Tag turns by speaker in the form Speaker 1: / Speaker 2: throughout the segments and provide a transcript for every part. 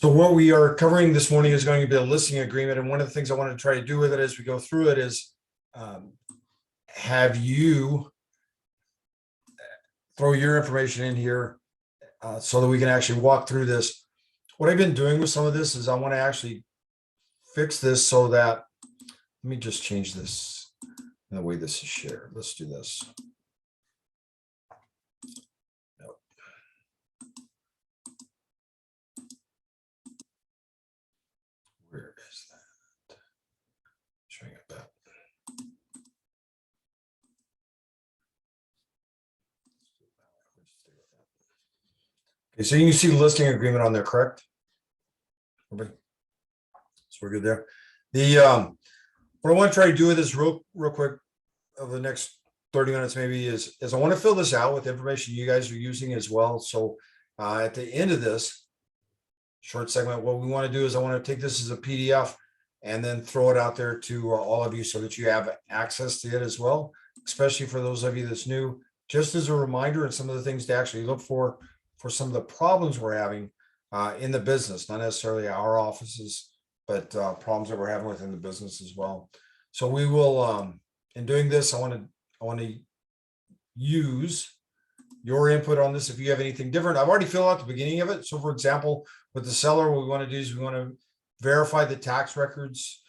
Speaker 1: So what we are covering this morning is going to be a listing agreement. And one of the things I want to try to do with it as we go through it is have you throw your information in here so that we can actually walk through this. What I've been doing with some of this is I want to actually fix this so that, let me just change this in the way this is shared. Let's do this. Nope. Where is that? Showing it back. Okay, so you can see the listing agreement on there, correct? Everybody? So we're good there. The what I want to try to do with this real quick over the next 30 minutes maybe is I want to fill this out with information you guys are using as well. So at the end of this short segment, what we want to do is I want to take this as a PDF and then throw it out there to all of you so that you have access to it as well, especially for those of you that's new, just as a reminder and some of the things to actually look for some of the problems we're having in the business, not necessarily our offices, but problems that we're having within the business as well. So we will, in doing this, I want to use your input on this. If you have anything different, I've already filled out the beginning of it. So for example, with the seller, what we want to do is we want to verify the tax records,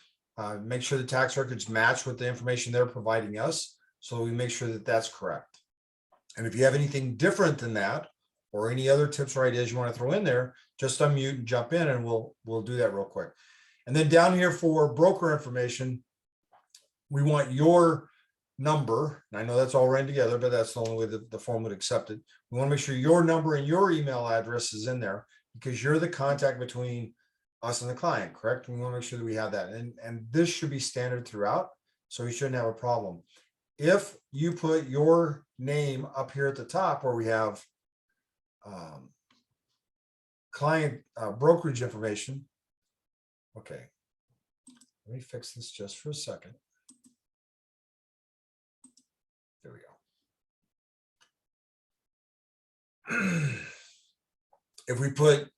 Speaker 1: make sure the tax records match with the information they're providing us. So we make sure that that's correct. And if you have anything different than that, or any other tips or ideas you want to throw in there, just unmute and jump in and we'll do that real quick. And then down here for broker information, we want your number. And I know that's all ran together, but that's the only way that the form would accept it. We want to make sure your number and your email address is in there because you're the contact between us and the client, correct? We want to make sure that we have that. And this should be standard throughout, so you shouldn't have a problem. If you put your name up here at the top where we have client brokerage information. Okay, let me fix this just for a second. There we go. If we put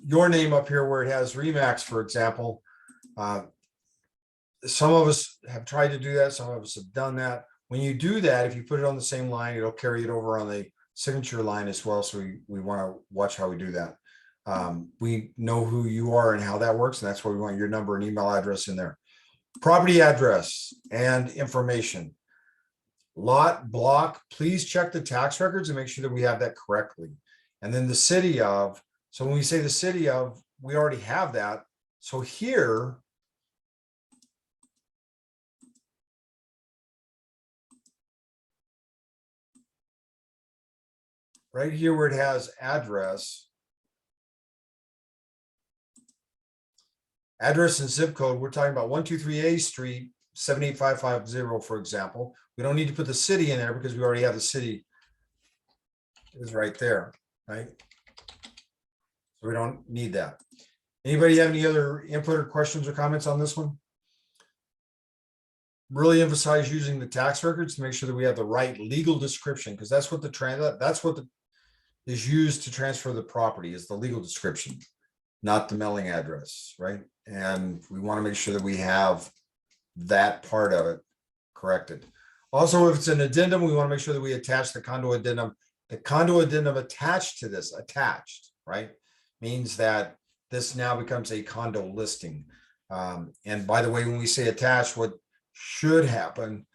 Speaker 1: your name up here where it has Remax, for example, some of us have tried to do that. Some of us have done that. When you do that, if you put it on the same line, it'll carry it over on the signature line as well. So we want to watch how we do that. We know who you are and how that works. And that's why we want your number and email address in there. Property address and information. Lot, block, please check the tax records and make sure that we have that correctly. And then the city of, so when we say the city of, we already have that. So here, right here where it has address and zip code, we're talking about 123A Street, 78550, for example. We don't need to put the city in there because we already have the city is right there, right? So we don't need that. Anybody have any other input or questions or comments on this one? Really emphasize using the tax records to make sure that we have the right legal description, because that's what is used to transfer the property is the legal description, not the mailing address, right? And we want to make sure that we have that part of it corrected. Also, if it's an addendum, we want to make sure that we attach the condo addendum. The condo addendum attached to this, right? Means that this now becomes a condo listing. And by the way, when we say attached, what should happen,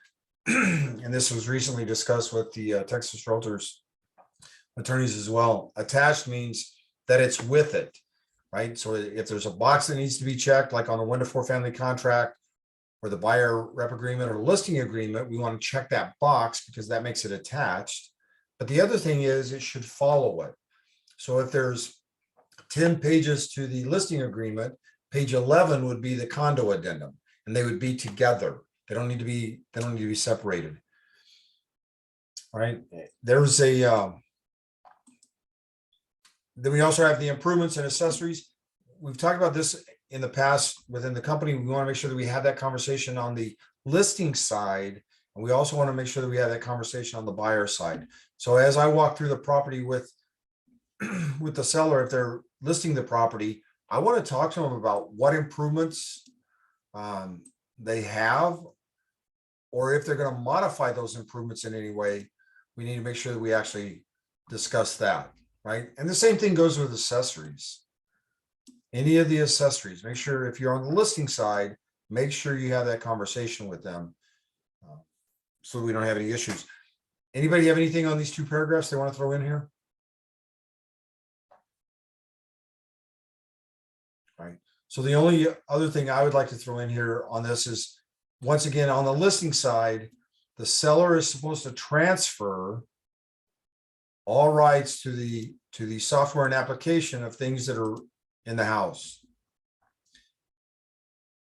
Speaker 1: and this was recently discussed with the Texas Realtors attorneys as well, attached means that it's with it, right? So if there's a box that needs to be checked, like on a 1 to 4 family contract or the buyer rep agreement or listing agreement, we want to check that box because that makes it attached. But the other thing is it should follow it. So if there's 10 pages to the listing agreement, page 11 would be the condo addendum, and they would be together. They don't need to be separated. All right. There's a then we also have the improvements and accessories. We've talked about this in the past within the company. We want to make sure that we have that conversation on the listing side. And we also want to make sure that we have that conversation on the buyer side. So as I walk through the property with the seller, if they're listing the property, I want to talk to them about what improvements they have, or if they're going to modify those improvements in any way. We need to make sure that we actually discuss that, right? And the same thing goes with accessories. Any of the accessories, make sure if you're on the listing side, make sure you have that conversation with them so we don't have any issues. Anybody have anything on these two paragraphs they want to throw in here? Right. So the only other thing I would like to throw in here on this is, once again, on the listing side, the seller is supposed to transfer all rights to the software and application of things that are in the house.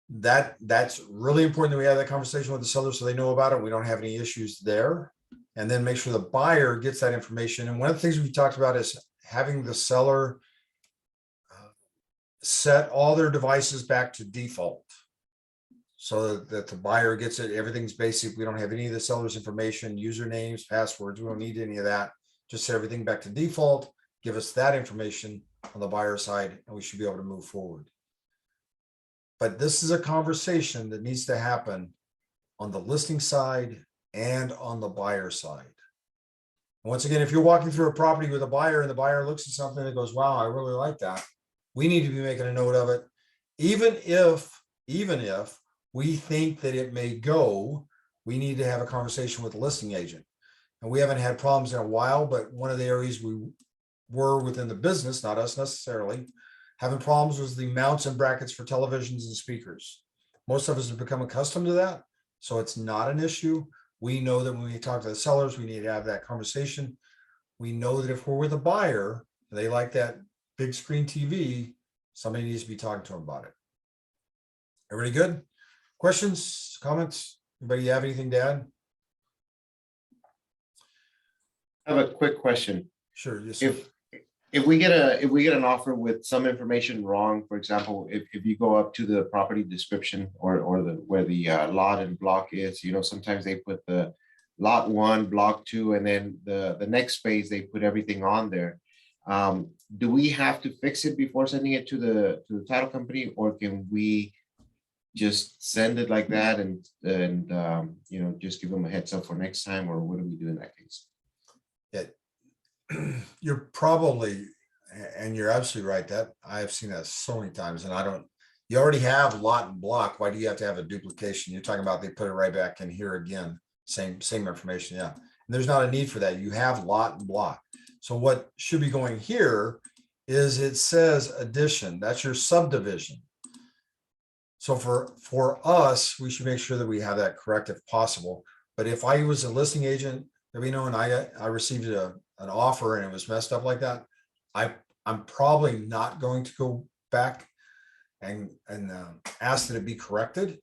Speaker 1: That's really important that we have that conversation with the seller so they know about it. We don't have any issues there. And then make sure the buyer gets that information. And one of the things we talked about is having the seller set all their devices back to default so that the buyer gets it. Everything's basic. We don't have any of the seller's information, usernames, passwords. We don't need any of that. Just set everything back to default. Give us that information on the buyer side, and we should be able to move forward. But this is a conversation that needs to happen on the listing side and on the buyer side. Once again, if you're walking through a property with a buyer and the buyer looks at something and goes, wow, I really like that, we need to be making a note of it. Even if we think that it may go, we need to have a conversation with the listing agent. And we haven't had problems in a while, but one of the areas we were within the business, not us necessarily, having problems was the mounts and brackets for televisions and speakers. Most of us have become accustomed to that, so it's not an issue. We know that when we talk to the sellers, we need to have that conversation. We know that if we're with a buyer, they like that big screen TV, somebody needs to be talking to them about it. Everybody good? Questions, comments? Anybody have anything to add?
Speaker 2: I have a quick question.
Speaker 1: Sure. Yes, sir.
Speaker 2: If we get an offer with some information wrong, for example, if you go up to the property description or where the lot and block is, sometimes they put the lot 1, block 2, and then the next phase they put everything on there. Do we have to fix it before sending it to the title company, or can we just send it like that and just give them a heads up for next time, or what do we do in that case?
Speaker 1: You're probably, and you're absolutely right, that I have seen that so many times, and you already have lot and block. Why do you have to have a duplication? You're talking about they put it right back in here again, same information. Yeah. And there's not a need for that. You have lot and block. So what should be going here is it says addition. That's your subdivision. So for us, we should make sure that we have that correct if possible. But if I was a listing agent, and I received an offer and it was messed up like that, I'm probably not going to go back and ask that it be corrected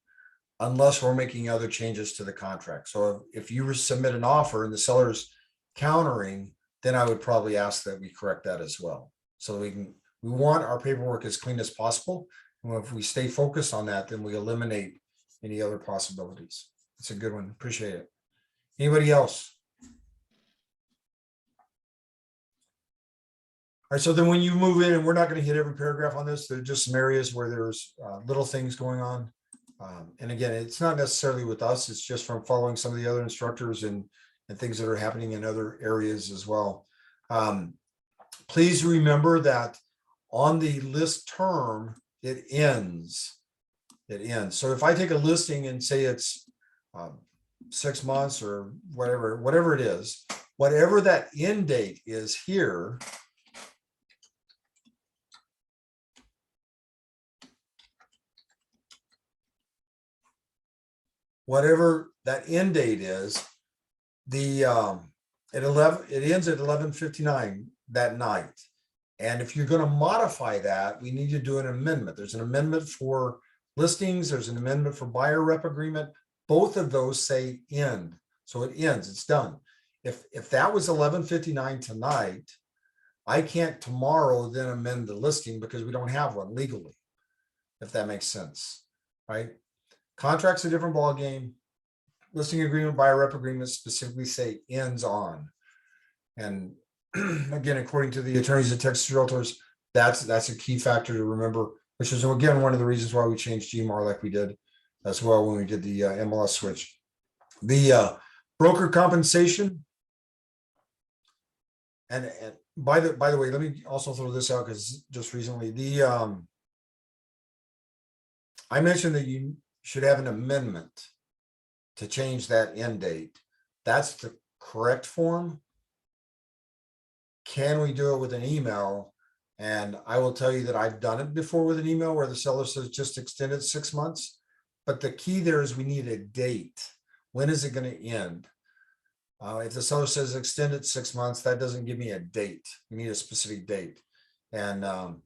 Speaker 1: unless we're making other changes to the contract. So if you submit an offer and the seller's countering, then I would probably ask that we correct that as well. So we want our paperwork as clean as possible. And if we stay focused on that, then we eliminate any other possibilities. It's a good one. Appreciate it. Anybody else? All right, so then when you move in, and we're not going to hit every paragraph on this, there's just some areas where there's little things going on. And again, it's not necessarily with us, it's just from following some of the other instructors and things that are happening in other areas as well. Please remember that on the list term, it ends. So if I take a listing and say it's 6 months or whatever it is, whatever that end date is here, whatever that end date is, it ends at 11:59 that night. And if you're going to modify that, we need to do an amendment. There's an amendment for listings. There's an amendment for buyer rep agreement. Both of those say end. So it ends, it's done. If that was 11:59 tonight, I can't tomorrow then amend the listing because we don't have one legally, if that makes sense, right? Contract's a different ballgame. Listing agreement, buyer rep agreement specifically say ends on. And again, according to the attorneys at Texas Realtors, That's a key factor to remember, which is again, one of the reasons why we changed GMAR like we did as well when we did the MLS switch. The broker compensation. And by the way, let me also throw this out because just recently I mentioned that you should have an amendment to change that end date. That's the correct form. Can we do it with an email? And I will tell you that I've done it before with an email where the seller says just extend it 6 months. But the key there is we need a date. When is it going to end? If the seller says extend it 6 months, that doesn't give me a date. We need a specific date. And and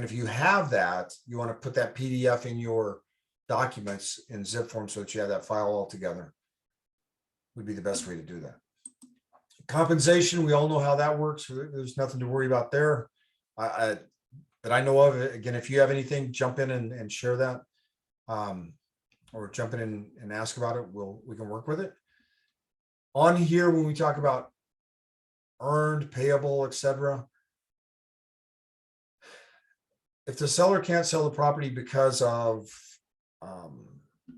Speaker 1: if you have that, you want to put that PDF in your documents in zip form so that you have that file all together. Would be the best way to do that. Compensation, we all know how that works. There's nothing to worry about there. That I know of. Again, if you have anything, jump in and share that, or jump in and ask about it. We can work with it. On here, when we talk about earned, payable, etc., if the seller can't sell the property because of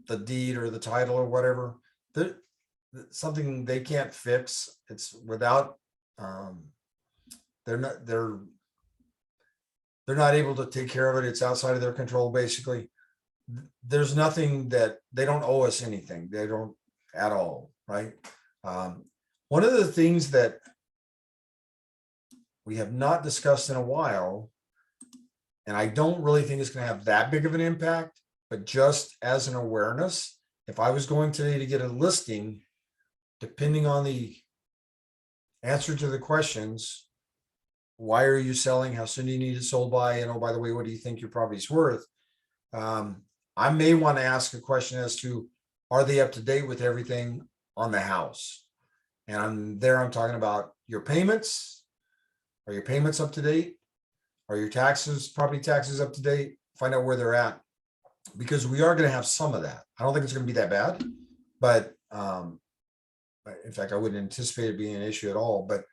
Speaker 1: the deed or the title or whatever, something they can't fix. It's without they're not able to take care of it. It's outside of their control, basically. There's nothing that they don't owe us anything. They don't at all, right? One of the things that we have not discussed in a while, and I don't really think it's going to have that big of an impact, but just as an awareness, if I was going today to get a listing, depending on the answer to the questions, why are you selling? How soon do you need it sold by? And oh, by the way, what do you think your property's worth? I may want to ask a question as to, are they up to date with everything on the house? And I'm talking about your payments. Are your payments up to date? Are your taxes, property taxes up to date? Find out where they're at, because we are going to have some of that. I don't think it's going to be that bad, but in fact, I wouldn't anticipate it being an issue at all. But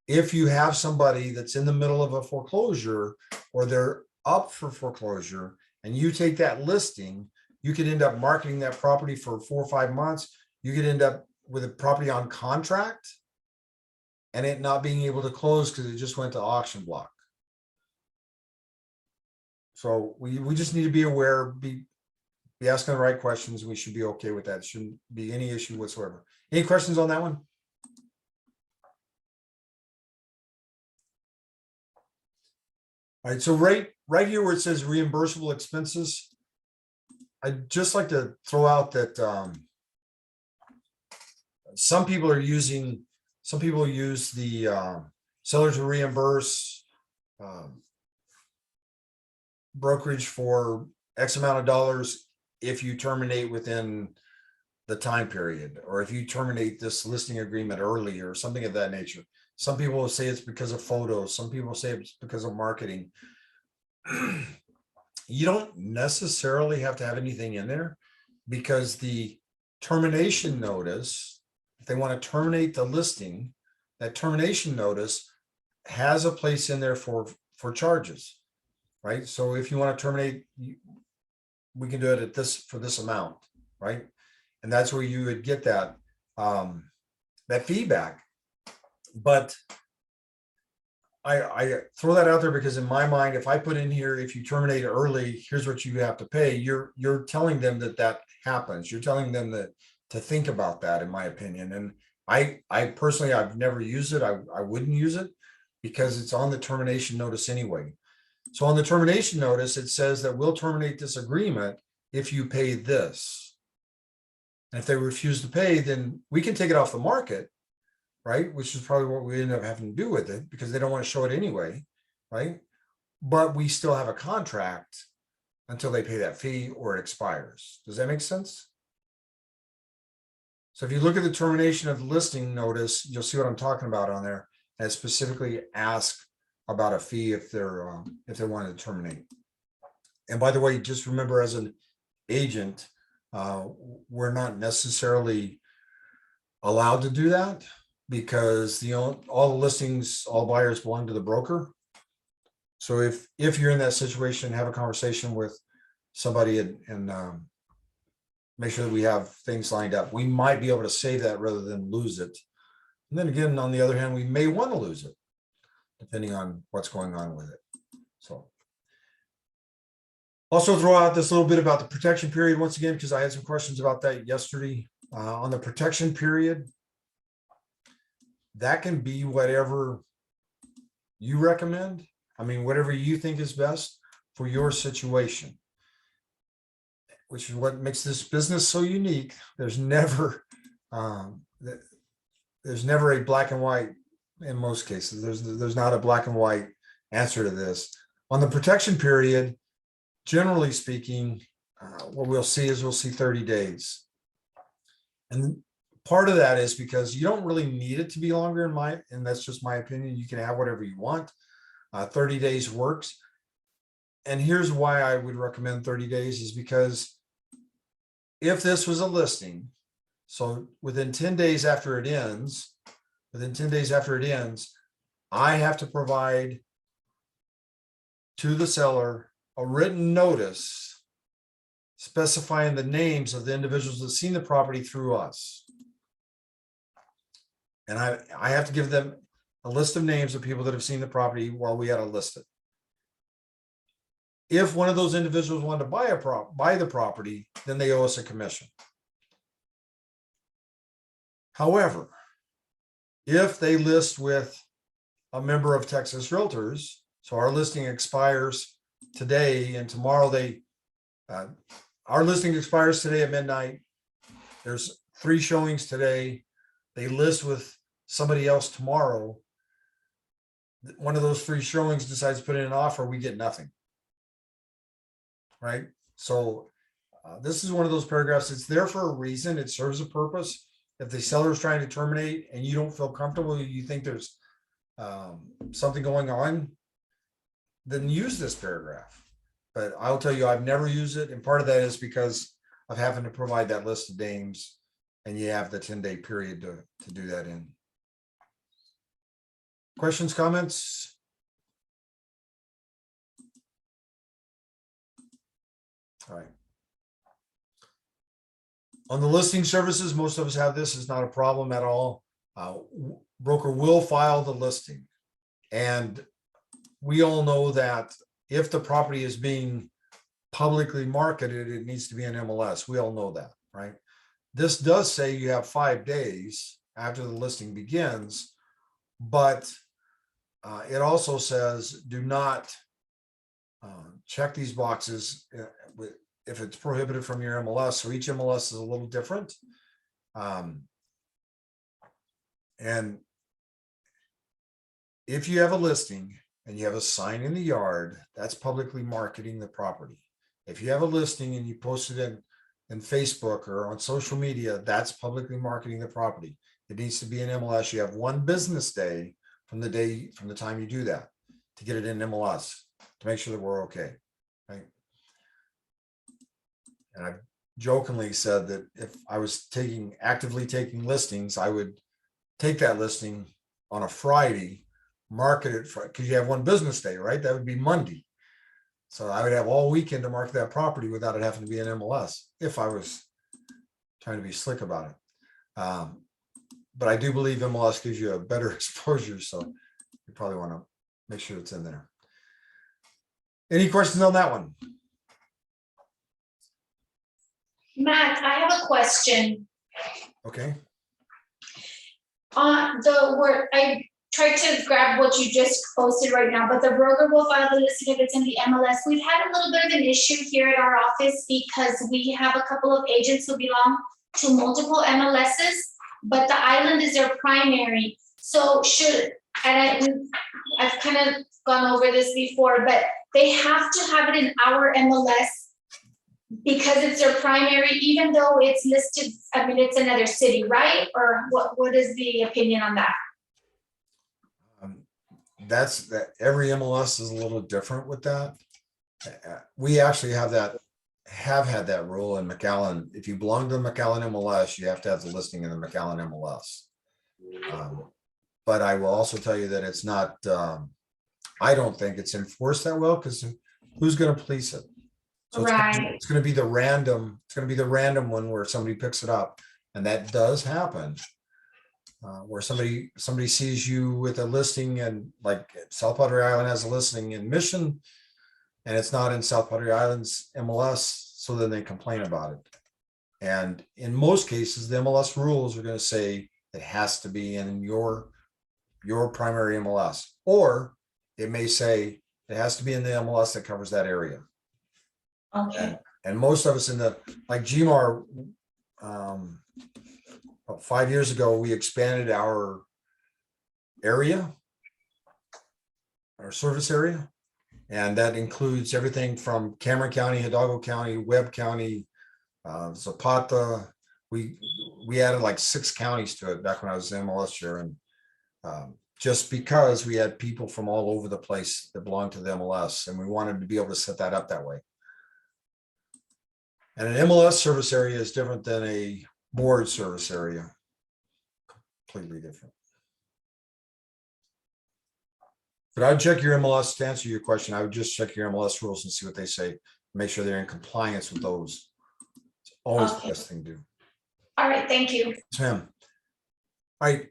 Speaker 1: if you have somebody that's in the middle of a foreclosure or they're up for foreclosure and you take that listing, you could end up marketing that property for 4 or 5 months. You could end up with a property on contract and it not being able to close because it just went to auction block. So we just need to be aware, be asking the right questions. We should be okay with that. Shouldn't be any issue whatsoever. Any questions on that one? All right, so right here where it says reimbursable expenses, I'd just like to throw out that some people use the seller to reimburse brokerage for X amount of dollars if you terminate within the time period, or if you terminate this listing agreement early or something of that nature. Some people will say it's because of photos. Some people say it's because of marketing. You don't necessarily have to have anything in there, because the termination notice, if they want to terminate the listing, that termination notice has a place in there for charges, right? So if you want to terminate, we can do it at for this amount, right? And that's where you would get that that feedback. But I throw that out there because in my mind, if I put in here, if you terminate early, here's what you have to pay. You're telling them that happens. You're telling them that to think about that, in my opinion. And I personally, I've never used it. I wouldn't use it because it's on the termination notice anyway. So on the termination notice, it says that we'll terminate this agreement if you pay this. And if they refuse to pay, then we can take it off the market, right? Which is probably what we end up having to do with it because they don't want to show it anyway, right? But we still have a contract until they pay that fee or it expires. Does that make sense? So if you look at the termination of the listing notice, you'll see what I'm talking about on there, and specifically ask about a fee if they wanted to terminate. And by the way, just remember, as an agent, we're not necessarily allowed to do that, because all the listings, all buyers belong to the broker. So if you're in that situation, have a conversation with somebody and make sure that we have things lined up. We might be able to save that rather than lose it. And then again, on the other hand, we may want to lose it, depending on what's going on with it. So. Also throw out this little bit about the protection period once again, because I had some questions about that yesterday. On the protection period, that can be whatever you recommend. I mean, whatever you think is best for your situation, which is what makes this business so unique. There's never a black and white in most cases. There's not a black and white answer to this. On the protection period, generally speaking, what we'll see 30 days. And part of that is because you don't really need it to be longer and that's just my opinion. You can have whatever you want. 30 days works. And here's why I would recommend 30 days is because if this was a listing, so within 10 days after it ends, I have to provide to the seller a written notice specifying the names of the individuals that seen the property through us. And I have to give them a list of names of people that have seen the property while we had it listed. If one of those individuals wanted to buy the property, then they owe us a commission. However, if they list with a member of Texas Realtors, so our listing expires today and tomorrow our listing expires today at midnight. There's 3 showings today. They list with somebody else tomorrow. One of those 3 showings decides to put in an offer, we get nothing. Right? So this is one of those paragraphs. It's there for a reason. It serves a purpose. If the seller is trying to terminate and you don't feel comfortable, you think there's something going on, then use this paragraph. But I'll tell you, I've never used it. And part of that is because of having to provide that list of names and you have the 10-day period to do that in. Questions, comments? All right. On the listing services, most of us have this. It's not a problem at all. Broker will file the listing. And we all know that if the property is being publicly marketed, it needs to be an MLS. We all know that, right? This does say you have 5 days after the listing begins, but it also says do not check these boxes if it's prohibited from your MLS. So each MLS is a little different. And if you have a listing and you have a sign in the yard, that's publicly marketing the property. If you have a listing and you post it in Facebook or on social media, that's publicly marketing the property. It needs to be an MLS. You have 1 business day from the time you do that to get it in MLS to make sure that we're okay, right? And I've jokingly said that if I was actively taking listings, I would take that listing on a Friday, market it because you have 1 business day, right? That would be Monday. So I would have all weekend to market that property without it having to be an MLS if I was trying to be slick about it. But I do believe MLS gives you a better exposure. So you probably want to make sure it's in there. Any questions on that one?
Speaker 3: Matt, I have a question.
Speaker 1: Okay.
Speaker 3: I tried to grab what you just posted right now, but the broker will file the listing if it's in the MLS. We've had a little bit of an issue here at our office because we have a couple of agents who belong to multiple MLSs, but the island is their primary. So I've kind of gone over this before, but they have to have it in our MLS because it's their primary, even though it's listed, I mean, it's another city, right? Or what is the opinion on that?
Speaker 1: That's that every MLS is a little different with that. We actually have had that rule in McAllen. If you belong to the McAllen MLS, you have to have the listing in the McAllen MLS. But I will also tell you that it's not I don't think it's enforced that well, because who's gonna police it? So
Speaker 3: Right.
Speaker 1: it's gonna be the random, it's gonna be the random one where somebody picks it up, and that does happen. Where somebody sees you with a listing, and like South Padre Island has a listing in Mission, and it's not in South Padre Island's MLS, so then they complain about it. And in most cases, the MLS rules are gonna say it has to be in your primary MLS, or it may say it has to be in the MLS that covers that area.
Speaker 3: Okay,
Speaker 1: And most of us in the, like GMAR, about 5 years ago, we expanded our area, our service area. And that includes everything from Cameron County, Hidalgo County, Webb County, Zapata. We added like 6 counties to it back when I was in MLS chair. And just because we had people from all over the place that belonged to the MLS, and we wanted to be able to set that up that way. And an MLS service area is different than a board service area. Completely different. But I'd check your MLS to answer your question. I would just check your MLS rules and see what they say. Make sure they're in compliance with those. It's always the
Speaker 3: Okay.
Speaker 1: best thing to do.
Speaker 3: all right, thank you.
Speaker 1: Yes, ma'am. All right.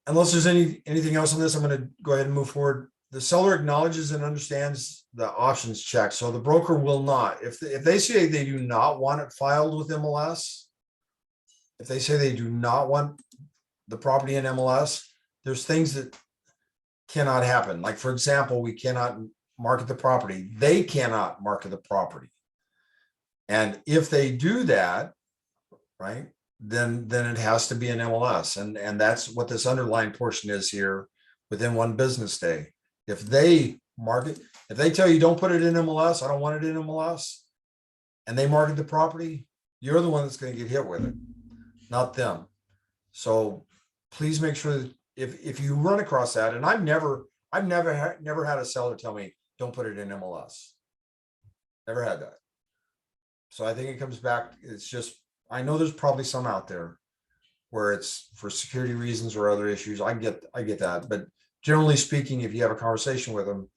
Speaker 1: Unless there's anything else on this, I'm going to go ahead and move forward. The seller acknowledges and understands the options check. So the broker will not, if they say they do not want it filed with MLS, if they say they do not want the property in MLS, there's things that cannot happen. Like, for example, we cannot market the property. They cannot market the property. And if they do that, right, then it has to be an MLS. And that's what this underlying portion is here within 1 business day. If they market, if they tell you don't put it in MLS, I don't want it in MLS, and they market the property, you're the one that's going to get hit with it, not them. So please make sure that if you run across that, and I've never had a seller tell me don't put it in MLS. Never had that. So I think it comes back. It's just, I know there's probably some out there where it's for security reasons or other issues. I get that, but generally speaking, if you have a conversation with them,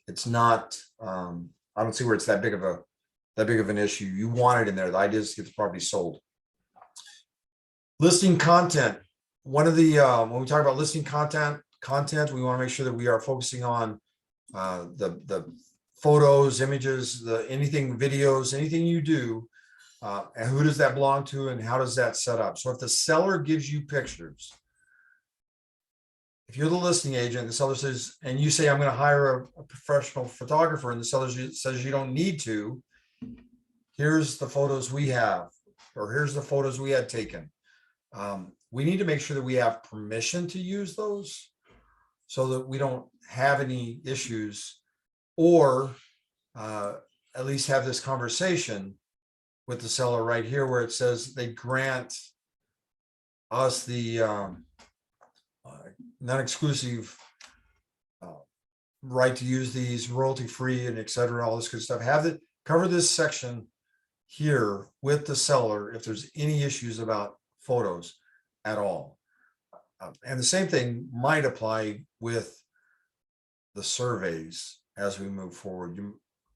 Speaker 1: it's not. I don't see where it's that big of an issue. You want it in there. The idea is to get the property sold. Listing content. One of the when we talk about listing content, we want to make sure that we are focusing on the photos, images, anything, videos, anything you do. And who does that belong to, and how does that set up? So if the seller gives you pictures, if you're the listing agent, the seller says, and you say, I'm going to hire a professional photographer, and the seller says you don't need to, here's the photos we have, or here's the photos we had taken. We need to make sure that we have permission to use those so that we don't have any issues, or at least have this conversation with the seller right here where it says they grant us the non-exclusive right to use these, royalty-free and et cetera, all this good stuff. Have it, cover this section here with the seller if there's any issues about photos at all. And the same thing might apply with the surveys as we move forward.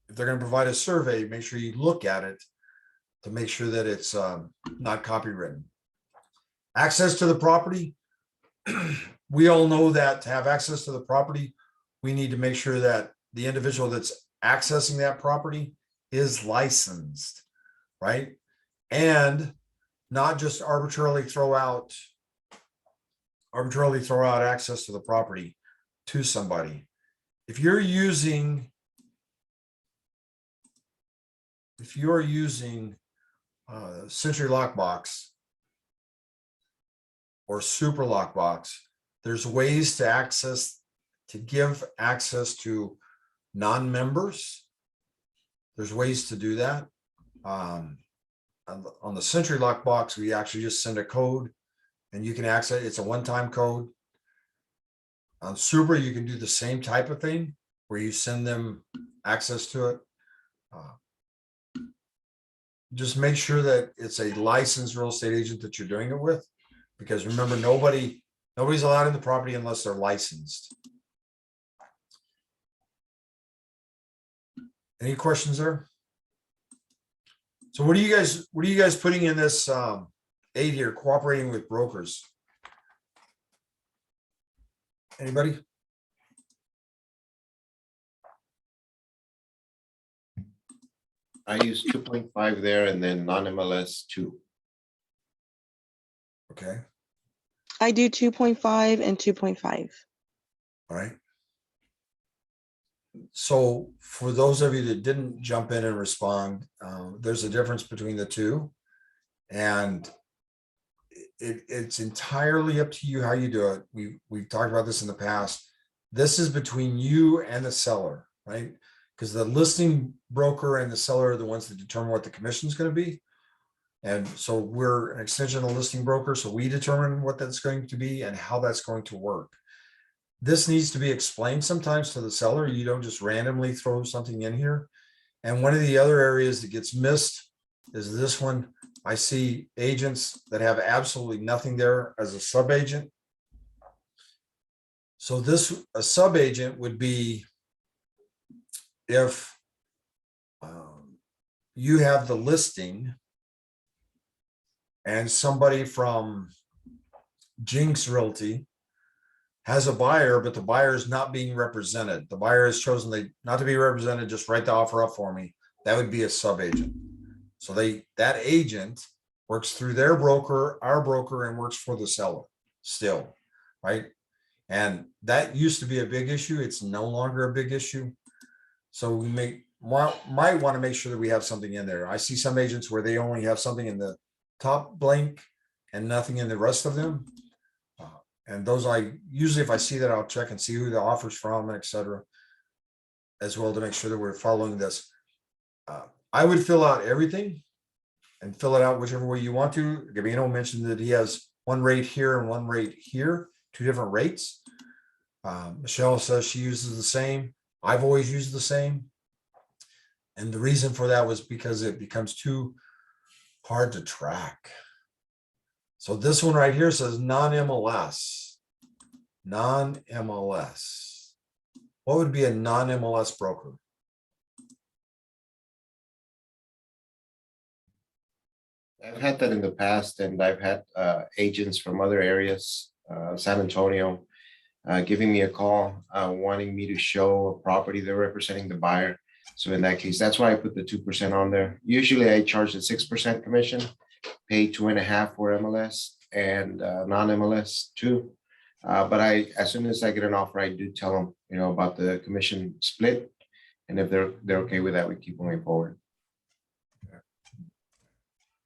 Speaker 1: If they're going to provide a survey, make sure you look at it to make sure that it's not copywritten. Access to the property. We all know that to have access to the property, we need to make sure that the individual that's accessing that property is licensed, right? And not just arbitrarily throw out access to the property to somebody. If you're using Century Lockbox or Super Lockbox, there's ways to give access to non-members. There's ways to do that. On the Century Lockbox, we actually just send a code and you can access it. It's a one-time code. On Super, you can do the same type of thing where you send them access to it. Just make sure that it's a licensed real estate agent that you're doing it with, because remember, nobody's allowed in the property unless they're licensed. Any questions there? So what are you guys putting in this 8 here, cooperating with brokers? Anybody?
Speaker 2: I use 2.5 there and then non-MLS 2.
Speaker 1: Okay,
Speaker 4: I do 2.5 and 2.5.
Speaker 1: all right. So for those of you that didn't jump in and respond, there's a difference between the two. And it's entirely up to you how you do it. We've talked about this in the past. This is between you and the seller, right? Because the listing broker and the seller are the ones that determine what the commission is going to be. And so we're an extension of the listing broker. So we determine what that's going to be and how that's going to work. This needs to be explained sometimes to the seller. You don't just randomly throw something in here. And one of the other areas that gets missed is this one. I see agents that have absolutely nothing there as a sub-agent. So a sub-agent would be if you have the listing and somebody from Jinx Realty has a buyer, but the buyer is not being represented. The buyer has chosen not to be represented, just write the offer up for me. That would be a sub-agent. So that agent works through their broker, our broker, and works for the seller still, right? And that used to be a big issue. It's no longer a big issue. So we might want to make sure that we have something in there. I see some agents where they only have something in the top blank and nothing in the rest of them. And those usually, if I see that, I'll check and see who the offer's from, et cetera, as well, to make sure that we're following this. I would fill out everything and fill it out whichever way you want to. Gabino mentioned that he has one rate here and one rate here, 2 different rates. Michelle says she uses the same. I've always used the same. And the reason for that was because it becomes too hard to track. So this one right here says non-MLS. Non-MLS. What would be a non-MLS broker?
Speaker 2: I've had that in the past, and I've had agents from other areas, San Antonio, giving me a call, wanting me to show a property. They're representing the buyer. So in that case, that's why I put the 2% on there. Usually I charge the 6% commission, pay 2.5 for MLS and non-MLS 2. But as soon as I get an offer, I do tell them, about the commission split. And if they're okay with that, we keep moving forward.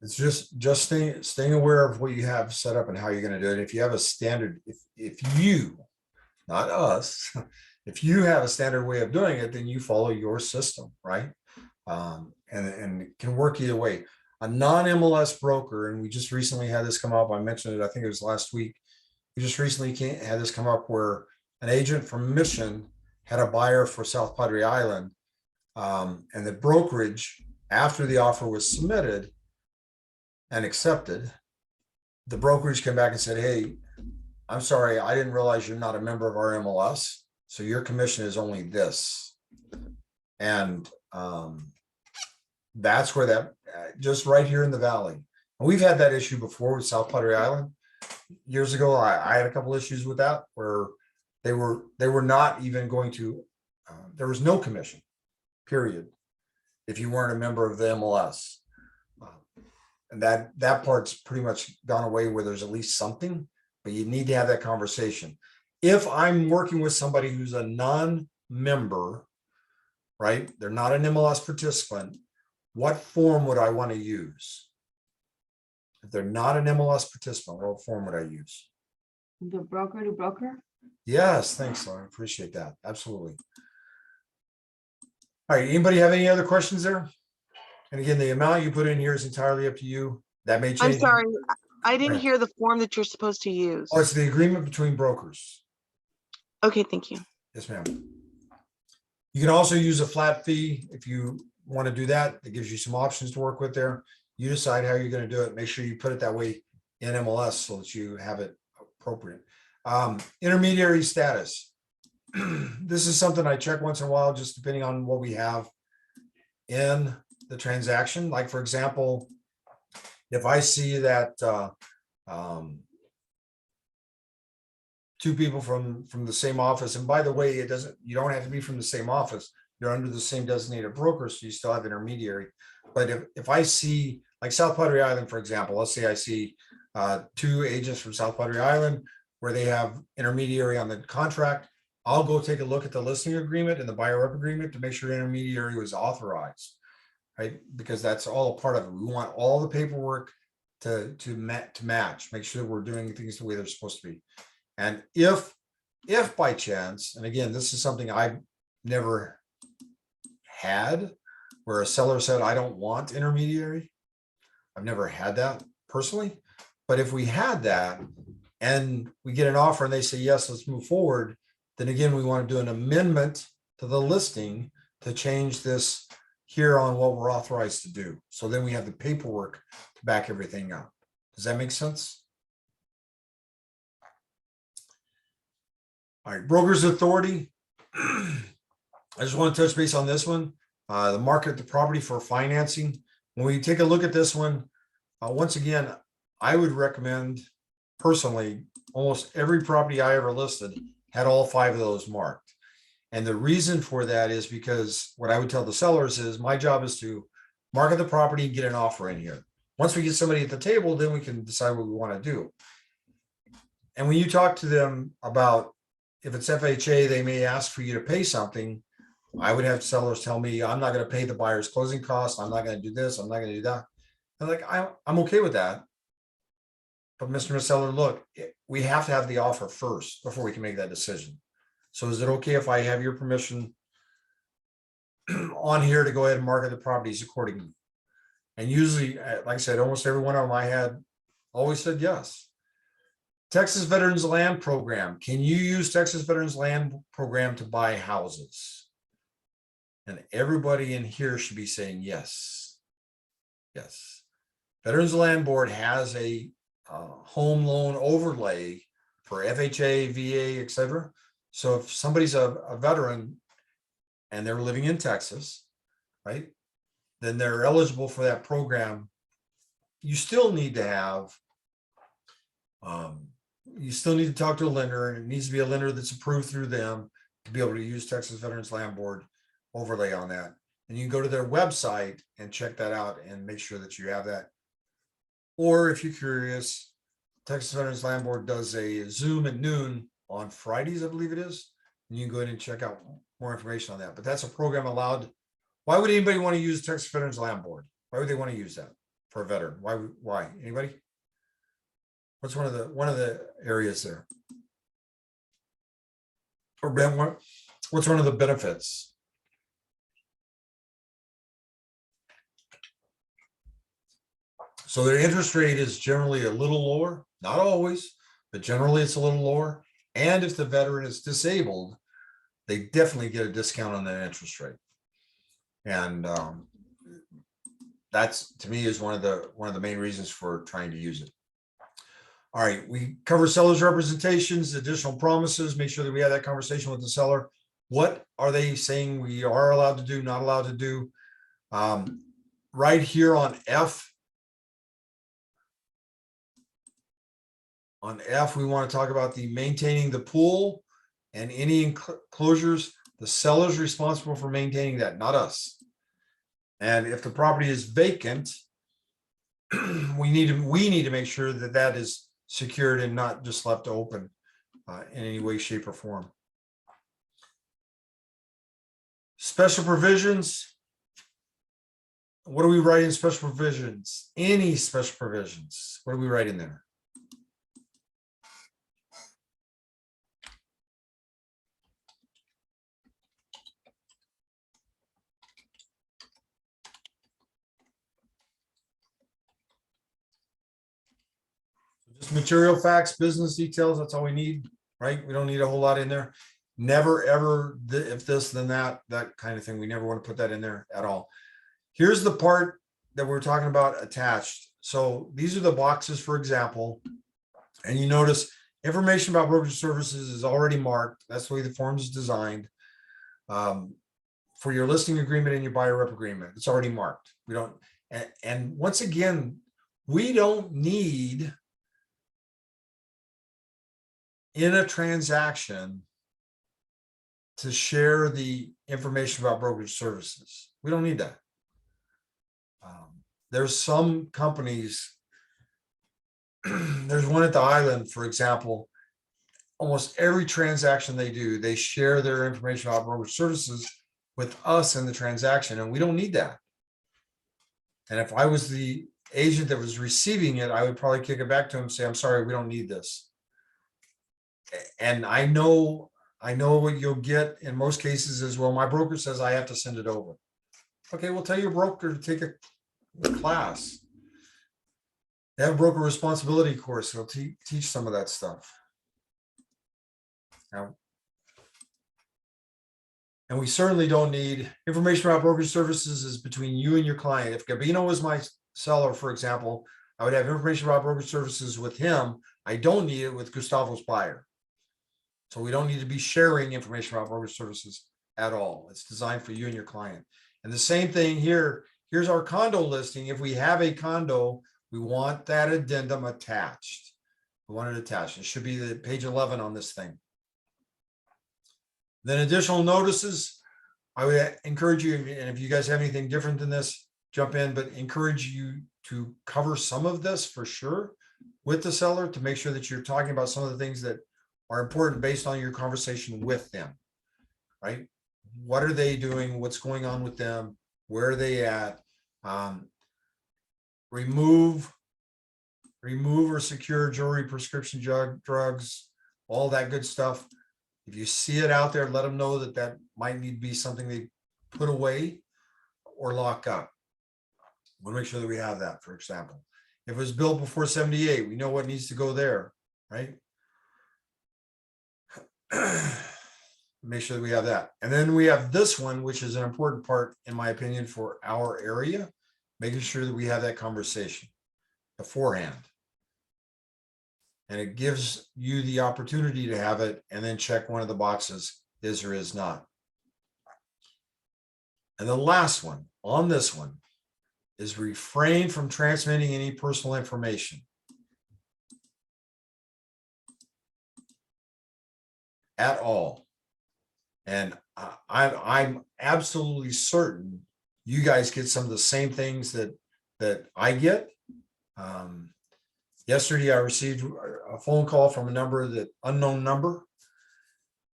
Speaker 1: It's just staying aware of what you have set up and how you're going to do it. If you have a standard, if you, not us, if you have a standard way of doing it, then you follow your system, right? And it can work either way. A non-MLS broker, and we just recently had this come up. I mentioned it, I think it was last week. We just recently had this come up where an agent from Mission had a buyer for South Padre Island, and the brokerage, after the offer was submitted and accepted, the brokerage came back and said, "Hey, I'm sorry, I didn't realize you're not a member of our MLS, so your commission is only this." And that's where that, just right here in the valley. And we've had that issue before with South Padre Island. Years ago, I had a couple issues with that where they were not even going to, there was no commission, period, if you weren't a member of the MLS. And that part's pretty much gone away, where there's at least something, but you need to have that conversation. If I'm working with somebody who's a non-member, right? They're not an MLS participant. What form would I want to use? If they're not an MLS participant, what form would I use?
Speaker 5: The broker to broker?
Speaker 1: Yes, thanks, Lauren. Appreciate that. Absolutely. All right, anybody have any other questions there? And again, the amount you put in here is entirely up to you. That may change.
Speaker 4: I'm sorry, I didn't
Speaker 1: Right.
Speaker 4: hear the form that you're supposed to use.
Speaker 1: Oh, it's the agreement between brokers.
Speaker 4: Okay, thank you.
Speaker 1: Yes, ma'am. You can also use a flat fee if you want to do that. It gives you some options to work with there. You decide how you're going to do it. Make sure you put it that way in MLS so that you have it appropriate. Intermediary status. This is something I check once in a while, just depending on what we have. in the transaction. Like, for example, if I see that two people from the same office, and by the way, you don't have to be from the same office. You're under the same designated broker, so you still have intermediary. But if I see, like South Padre Island, for example, let's say I see two agents from South Padre Island where they have intermediary on the contract, I'll go take a look at the listing agreement and the buyer rep agreement to make sure intermediary was authorized, right? Because that's all a part of it. We want all the paperwork to match, make sure that we're doing things the way they're supposed to be. And if by chance, and again, this is something I've never had, where a seller said, I don't want intermediary. I've never had that personally, but if we had that and we get an offer and they say, yes, let's move forward, then again, we want to do an amendment to the listing to change this here on what we're authorized to do. So then we have the paperwork to back everything up. Does that make sense? All right, broker's authority. I just want to touch base on this one. The market, the property for financing. When we take a look at this one, once again, I would recommend personally, almost every property I ever listed had all 5 of those marked. And the reason for that is because what I would tell the sellers is my job is to market the property and get an offer in here. Once we get somebody at the table, then we can decide what we want to do. And when you talk to them about, if it's FHA, they may ask for you to pay something. I would have sellers tell me, I'm not going to pay the buyer's closing costs. I'm not going to do this. I'm not going to do that. I'm like, I'm okay with that. But Mr. Seller, look, we have to have the offer first before we can make that decision. So is it okay if I have your permission on here to go ahead and market the properties accordingly? And usually, like I said, almost every one of them I had always said yes. Texas Veterans Land Program. Can you use Texas Veterans Land Program to buy houses? And everybody in here should be saying yes. Yes. Veterans Land Board has a home loan overlay for FHA, VA, etc. So if somebody's a veteran and they're living in Texas, right, then they're eligible for that program. You still need to have, you still need to talk to a lender, and it needs to be a lender that's approved through them to be able to use Texas Veterans Land Board overlay on that. And you can go to their website and check that out and make sure that you have that. Or if you're curious, Texas Veterans Land Board does a Zoom at noon on Fridays, I believe it is. And you can go ahead and check out more information on that. But that's a program allowed. Why would anybody want to use Texas Veterans Land Board? Why would they want to use that for a veteran? Why? Anybody? What's one of the areas there? Or Ben, what's one of the benefits? So their interest rate is generally a little lower, not always, but generally it's a little lower. And if the veteran is disabled, they definitely get a discount on that interest rate. And that's, to me, is one of the main reasons for trying to use it. All right, we cover seller's representations, additional promises, make sure that we have that conversation with the seller. What are they saying we are allowed to do, not allowed to do? Right here on F, we want to talk about the maintaining the pool and any enclosures. The seller's responsible for maintaining that, not us. And if the property is vacant, we need to make sure that that is secured and not just left open in any way, shape, or form. Special provisions. What do we write in special provisions? Any special provisions? What do we write in there? Just material facts, business details, that's all we need, right? We don't need a whole lot in there. Never, ever, if this, then that kind of thing. We never want to put that in there at all. Here's the part that we're talking about attached. So these are the boxes, for example, and you notice information about brokerage services is already marked. That's the way the form is designed. for your listing agreement and your buyer rep agreement. It's already marked. We don't, and once again, we don't need in a transaction to share the information about brokerage services. We don't need that. There's some companies, there's one at the island, for example, almost every transaction they do, they share their information about brokerage services with us in the transaction, and we don't need that. And if I was the agent that was receiving it, I would probably kick it back to him and say, I'm sorry, we don't need this. And I know what you'll get in most cases is, well, my broker says I have to send it over. Okay, well, tell your broker to take a class. They have a broker responsibility course. They'll teach some of that stuff. Now, and we certainly don't need information about brokerage services is between you and your client. If Gabino was my seller, for example, I would have information about brokerage services with him. I don't need it with Gustavo's buyer. So we don't need to be sharing information about brokerage services at all. It's designed for you and your client. And the same thing here. Here's our condo listing. If we have a condo, we want that addendum attached. We want it attached. It should be the page 11 on this thing. Then additional notices. I would encourage you, and if you guys have anything different than this, jump in, but encourage you to cover some of this for sure with the seller to make sure that you're talking about some of the things that are important based on your conversation with them, right? What are they doing? What's going on with them? Where are they at? Remove or secure jewelry, prescription drugs, all that good stuff. If you see it out there, let them know that that might need to be something they put away or lock up. We'll make sure that we have that, for example. If it was built before 78, we know what needs to go there, right? Make sure that we have that. And then we have this one, which is an important part, in my opinion, for our area, making sure that we have that conversation beforehand. And it gives you the opportunity to have it and then check one of the boxes, is or is not. And the last one on this one is refrain from transmitting any personal information at all. And I'm absolutely certain you guys get some of the same things that I get. Yesterday, I received a phone call from a number, that unknown number.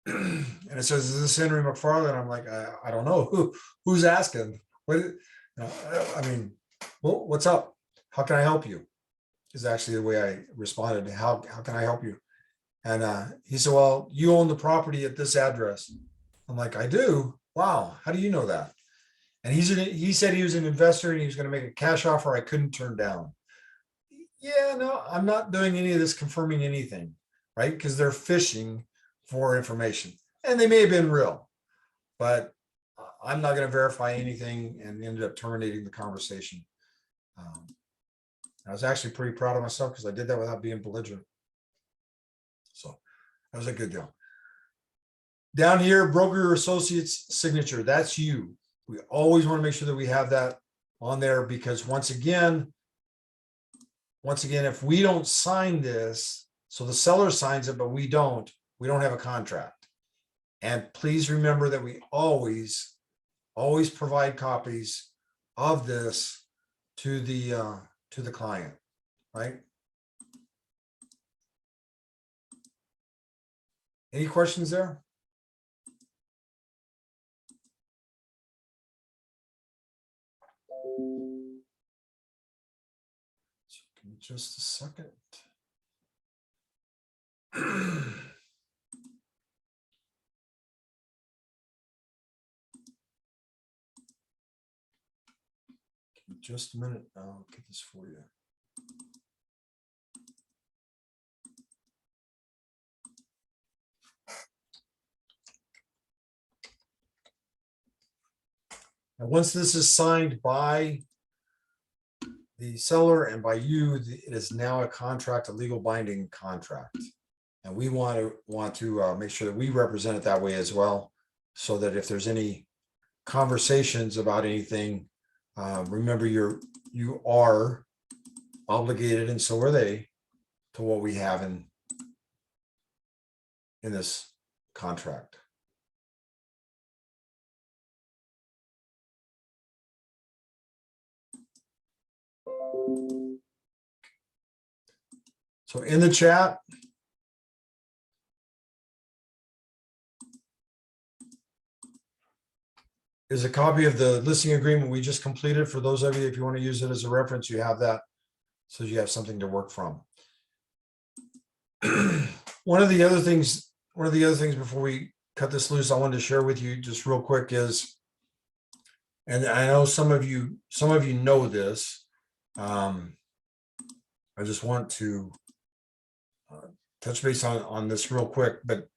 Speaker 1: And it says, is this Henry McFarland? I'm like, I don't know. Who's asking? What? I mean, well, what's up? How can I help you? Is actually the way I responded. How can I help you? And he said, well, you own the property at this address. I'm like, I do? Wow. How do you know that? And he said he was an investor and he was going to make a cash offer I couldn't turn down. Yeah, no, I'm not doing any of this confirming anything, right? Because they're fishing for information and they may have been real, but I'm not going to verify anything, and ended up terminating the conversation. I was actually pretty proud of myself because I did that without being belligerent. So that was a good deal. Down here, broker or associate's signature, that's you. We always want to make sure that we have that on there, because once again, if we don't sign this, so the seller signs it, but we don't have a contract. And please remember that we always provide copies of this to the client, right? Any questions there? Give me just a second. Just a minute. I'll get this for you. Now, once this is signed by the seller and by you, it is now a contract, a legal binding contract. And we want to make sure that we represent it that way as well, so that if there's any conversations about anything, remember you are obligated, and so are they, to what we have in this contract. So in the chat, is a copy of the listing agreement we just completed. For those of you, if you want to use it as a reference, you have that, so you have something to work from. One of the other things before we cut this loose, I wanted to share with you just real quick is, and I know some of you know this. I just want to touch base on this real quick, but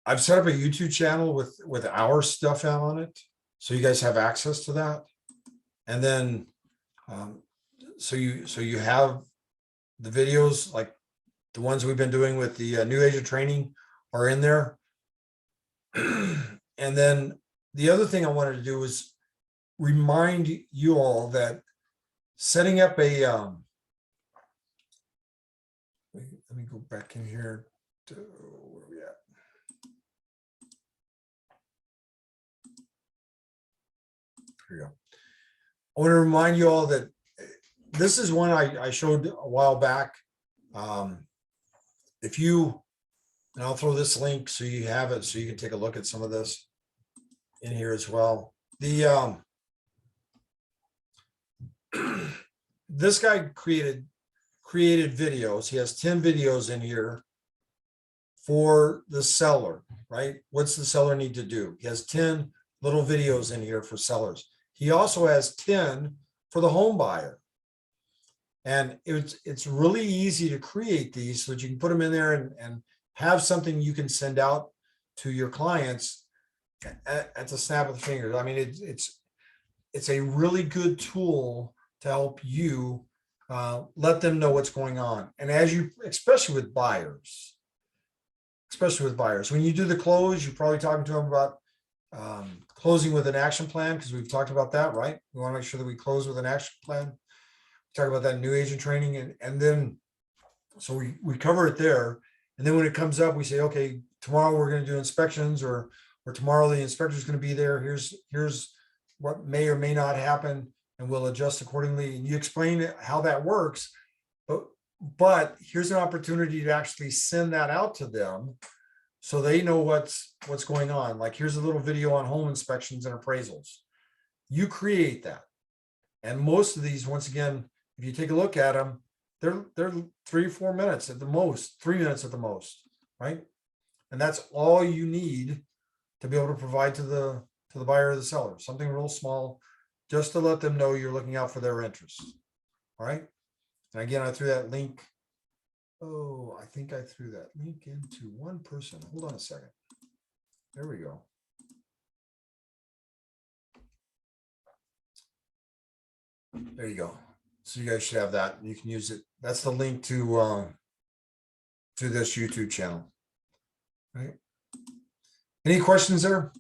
Speaker 1: I've set up a YouTube channel with our stuff out on it, so you guys have access to that. And then, so you have the videos, like the ones we've been doing with the new agent training are in there. And then the other thing I wanted to do was remind you all that setting up a, let me go back in here to where are we at? Here we go. I want to remind you all that this is one I showed a while back. If you, and I'll throw this link so you have it, so you can take a look at some of this in here as well. The this guy created videos. He has 10 videos in here for the seller, right? What's the seller need to do? He has 10 little videos in here for sellers. He also has 10 for the home buyer. And it's really easy to create these so that you can put them in there and have something you can send out to your clients at the snap of the fingers. I mean, it's a really good tool to help you let them know what's going on. And as you, especially with buyers, when you do the close, you're probably talking to them about closing with an action plan, because we've talked about that, right? We want to make sure that we close with an action plan. Talk about that new agent training, and then so we cover it there. And then when it comes up, we say, okay, tomorrow we're going to do inspections, or tomorrow the inspector is going to be there. Here's what may or may not happen, and we'll adjust accordingly. And you explain how that works, but here's an opportunity to actually send that out to them so they know what's going on. Like, here's a little video on home inspections and appraisals. You create that, and most of these, once again, if you take a look at them, they're 3 or 4 minutes at the most, 3 minutes at the most, right? And that's all you need to be able to provide to the buyer or the seller, something real small, just to let them know you're looking out for their interests. All right. And again, I threw that link. Oh, I think I threw that link into one person. Hold on a second. There we go. There you go. So you guys should have that. You can use it. That's the link to this YouTube channel. Right? Any questions there?